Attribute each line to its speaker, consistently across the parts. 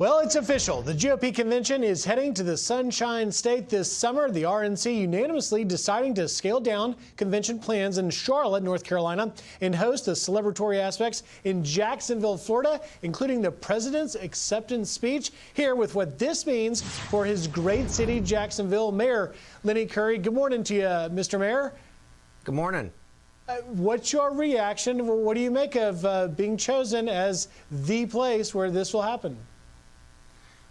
Speaker 1: Well, it's official. The GOP convention is heading to the Sunshine State this summer. The RNC unanimously deciding to scale down convention plans in Charlotte, North Carolina, and host the celebratory aspects in Jacksonville, Florida, including the president's acceptance speech. Here with what this means for his great city, Jacksonville Mayor Lenny Curry. Good morning to you, Mr. Mayor.
Speaker 2: Good morning.
Speaker 1: What's your reaction? What do you make of being chosen as the place where this will happen?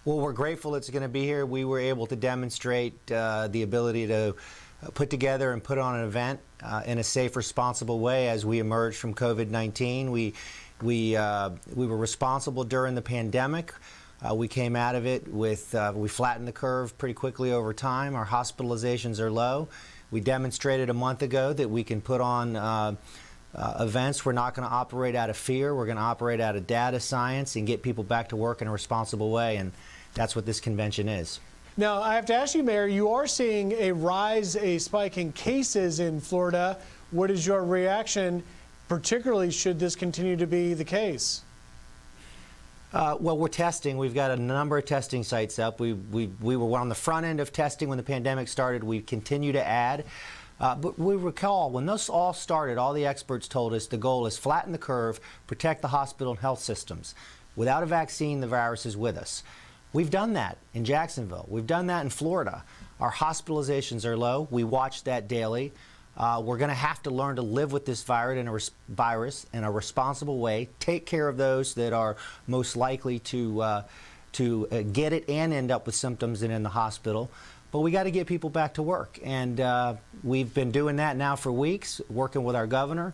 Speaker 2: Well, we're grateful it's going to be here. We were able to demonstrate the ability to put together and put on an event in a safe, responsible way as we emerged from COVID-19. We were responsible during the pandemic. We came out of it with, we flattened the curve pretty quickly over time. Our hospitalizations are low. We demonstrated a month ago that we can put on events. We're not going to operate out of fear. We're going to operate out of data science and get people back to work in a responsible way, and that's what this convention is.
Speaker 1: Now, I have to ask you, Mayor, you are seeing a spike in cases in Florida. What is your reaction, particularly should this continue to be the case?
Speaker 2: Well, we're testing. We've got a number of testing sites up. We were on the front end of testing when the pandemic started. We continue to add. But we recall when this all started, all the experts told us the goal is flatten the curve, protect the hospital and health systems. Without a vaccine, the virus is with us. We've done that in Jacksonville. We've done that in Florida. Our hospitalizations are low. We watch that daily. We're going to have to learn to live with this virus in a responsible way, take care of those that are most likely to get it and end up with symptoms and in the hospital. But we got to get people back to work, and we've been doing that now for weeks, working with our governor,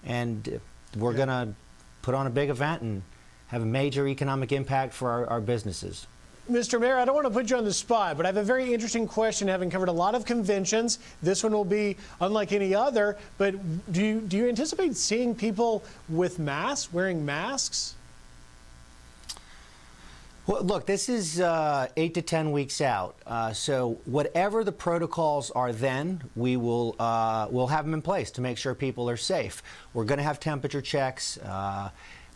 Speaker 2: and we're going to put on a big event and have a major economic impact for our businesses.
Speaker 1: Mr. Mayor, I don't want to put you on the spot, but I have a very interesting question, having covered a lot of conventions. This one will be unlike any other, but do you anticipate seeing people with masks, wearing masks?
Speaker 2: Well, look, this is 8 to 10 weeks out, so whatever the protocols are then, we'll have them in place to make sure people are safe. We're going to have temperature checks,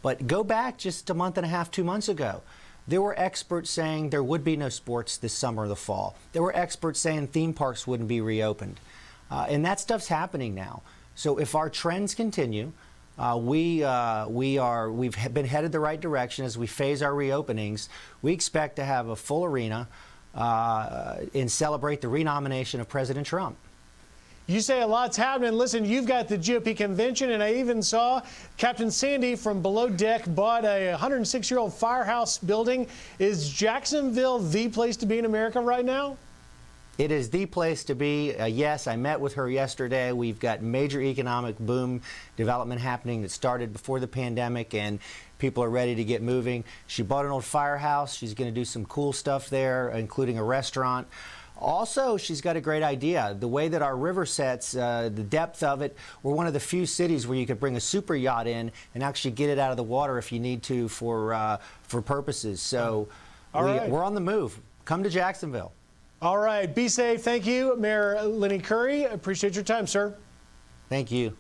Speaker 2: but go back just a month and a half, 2 months ago. There were experts saying there would be no sports this summer or the fall. There were experts saying theme parks wouldn't be reopened, and that stuff's happening now. So if our trends continue, we've been headed the right direction as we phase our reopenings. We expect to have a full arena and celebrate the renomination of President Trump.
Speaker 1: You say a lot's happening. Listen, you've got the GOP convention, and I even saw Captain Sandy from Below Deck bought a 106-year-old firehouse building. Is Jacksonville the place to be in America right now?
Speaker 2: It is the place to be. Yes, I met with her yesterday. We've got major economic boom development happening that started before the pandemic, and people are ready to get moving. She bought an old firehouse. She's going to do some cool stuff there, including a restaurant. Also, she's got a great idea. The way that our river sets, the depth of it, we're one of the few cities where you could bring a super yacht in and actually get it out of the water if you need to for purposes. So we're on the move. Come to Jacksonville.
Speaker 1: All right. Be safe. Thank you, Mayor Lenny Curry. Appreciate your time, sir.
Speaker 2: Thank you.